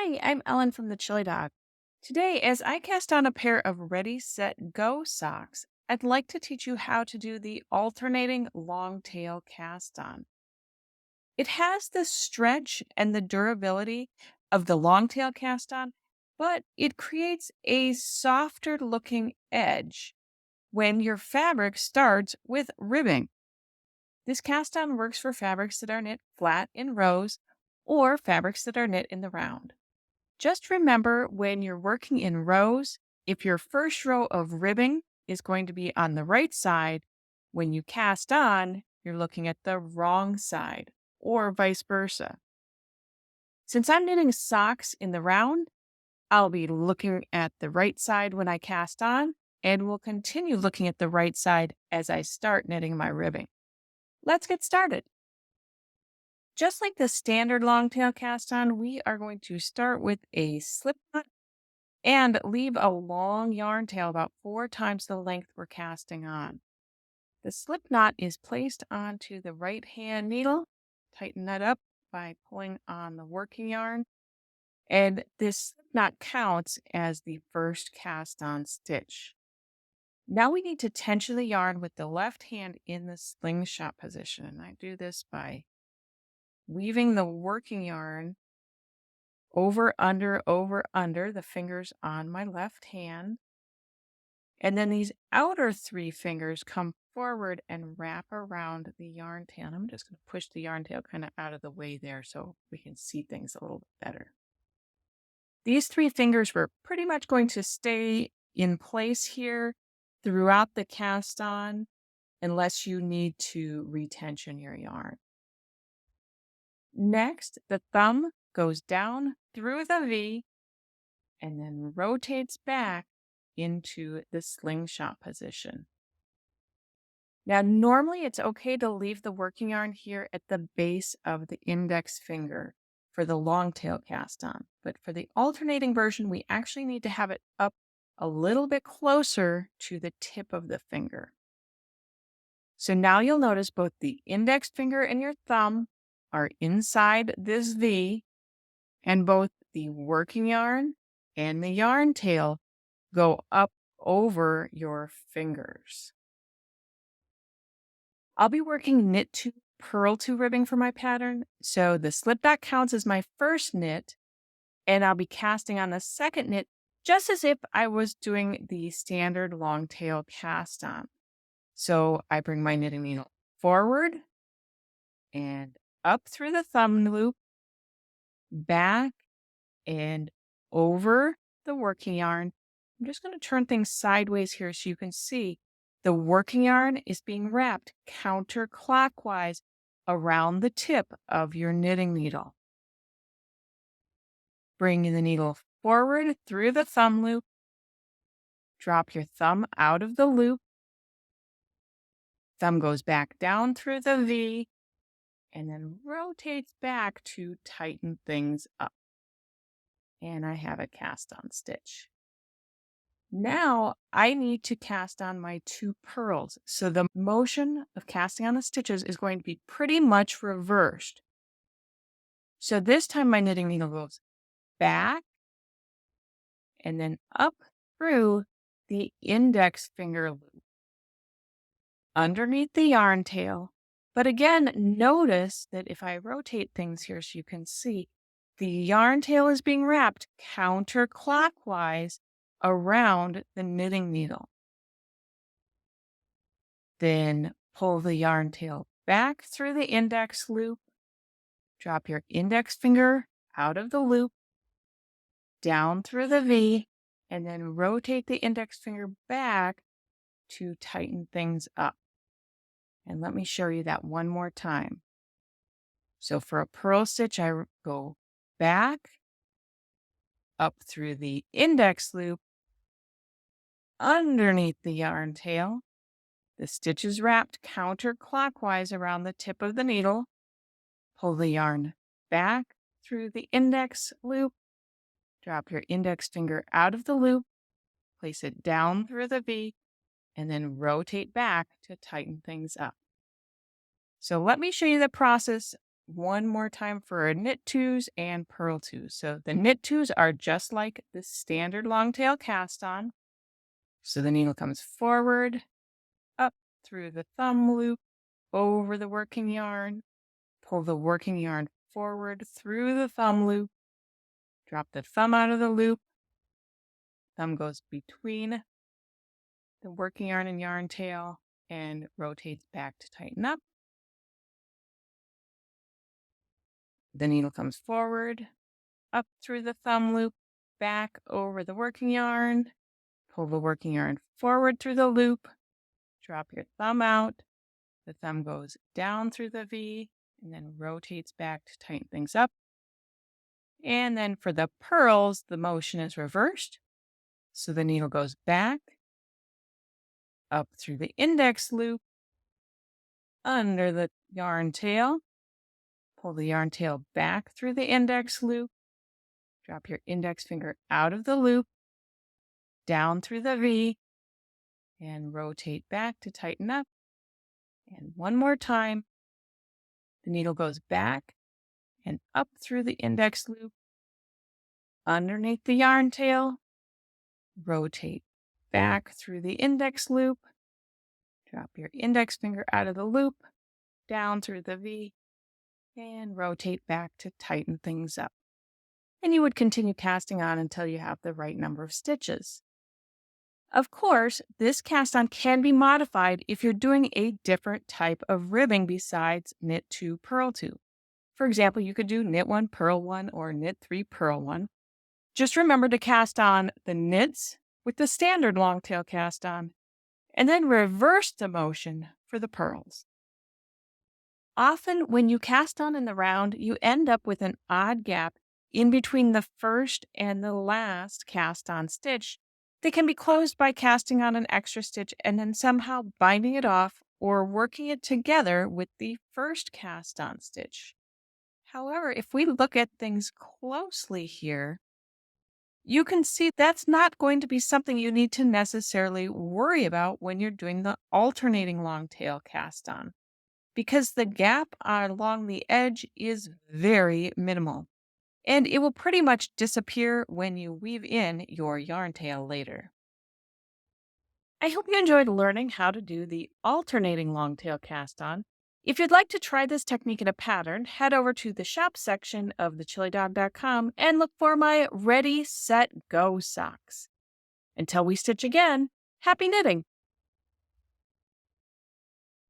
Hi, I'm Ellen from the Chili Dog. Today, as I cast on a pair of Ready, Set, Go socks, I'd like to teach you how to do the alternating long tail cast on. It has the stretch and the durability of the long tail cast on, but it creates a softer looking edge when your fabric starts with ribbing. This cast on works for fabrics that are knit flat in rows or fabrics that are knit in the round. Just remember when you're working in rows, if your first row of ribbing is going to be on the right side, when you cast on, you're looking at the wrong side, or vice versa. Since I'm knitting socks in the round, I'll be looking at the right side when I cast on, and will continue looking at the right side as I start knitting my ribbing. Let's get started. Just like the standard long tail cast on, we are going to start with a slip knot and leave a long yarn tail about 4 times the length we're casting on. The slip knot is placed onto the right hand needle. Tighten that up by pulling on the working yarn. And this slip knot counts as the first cast on stitch. Now we need to tension the yarn with the left hand in the slingshot position. And I do this by weaving the working yarn over, under the fingers on my left hand. And then these outer 3 fingers come forward and wrap around the yarn tail. And I'm just going to push the yarn tail kind of out of the way there so we can see things a little bit better. These 3 fingers were pretty much going to stay in place here throughout the cast on unless you need to retension your yarn. Next, the thumb goes down through the V and then rotates back into the slingshot position. Now, normally it's okay to leave the working yarn here at the base of the index finger for the long tail cast on. But for the alternating version, we actually need to have it up a little bit closer to the tip of the finger. So now you'll notice both the index finger and your thumb are inside this V, and both the working yarn and the yarn tail go up over your fingers. I'll be working knit 2, purl 2 ribbing for my pattern, so the slip knot counts as my first knit, and I'll be casting on the second knit just as if I was doing the standard long tail cast on. So I bring my knitting needle forward and up through the thumb loop, back and over the working yarn. I'm just going to turn things sideways here so you can see the working yarn is being wrapped counterclockwise around the tip of your knitting needle. Bring the needle forward through the thumb loop. Drop your thumb out of the loop. Thumb goes back down through the V and then rotates back to tighten things up. And I have a cast on stitch. Now I need to cast on my 2 purls. So the motion of casting on the stitches is going to be pretty much reversed. So this time my knitting needle goes back and then up through the index finger loop underneath the yarn tail. But again, notice that if I rotate things here so you can see, the yarn tail is being wrapped counterclockwise around the knitting needle. Then pull the yarn tail back through the index loop. Drop your index finger out of the loop, down through the V, and then rotate the index finger back to tighten things up. And let me show you that one more time. So for a purl stitch, I go back, up through the index loop, underneath the yarn tail. The stitch is wrapped counterclockwise around the tip of the needle. Pull the yarn back through the index loop. Drop your index finger out of the loop. Place it down through the V, and then rotate back to tighten things up. So let me show you the process one more time for knit twos and purl twos. So the knit twos are just like the standard long tail cast on. So the needle comes forward, up through the thumb loop, over the working yarn, pull the working yarn forward through the thumb loop, drop the thumb out of the loop, thumb goes between the working yarn and yarn tail and rotates back to tighten up. The needle comes forward, up through the thumb loop, back over the working yarn, pull the working yarn forward through the loop, drop your thumb out, the thumb goes down through the V, and then rotates back to tighten things up. And then for the purls, the motion is reversed. So the needle goes back, up through the index loop, under the yarn tail, pull the yarn tail back through the index loop, drop your index finger out of the loop, down through the V, and rotate back to tighten up. And one more time, the needle goes back and up through the index loop, underneath the yarn tail, rotate back through the index loop, drop your index finger out of the loop, down through the V, and rotate back to tighten things up. And you would continue casting on until you have the right number of stitches. Of course, this cast on can be modified if you're doing a different type of ribbing besides knit 2, purl 2. For example, you could do knit 1, purl 1, or knit 3, purl 1. Just remember to cast on the knits with the standard long tail cast on, and then reverse the motion for the purls. Often, when you cast on in the round, you end up with an odd gap in between the first and the last cast on stitch. They can be closed by casting on an extra stitch and then somehow binding it off or working it together with the first cast on stitch. However, if we look at things closely here, you can see that's not going to be something you need to necessarily worry about when you're doing the alternating long tail cast on, because the gap along the edge is very minimal, and it will pretty much disappear when you weave in your yarn tail later. I hope you enjoyed learning how to do the alternating long tail cast on. If you'd like to try this technique in a pattern, head over to the shop section of thechilidog.com and look for my Ready, Set, Go socks. Until we stitch again, happy knitting!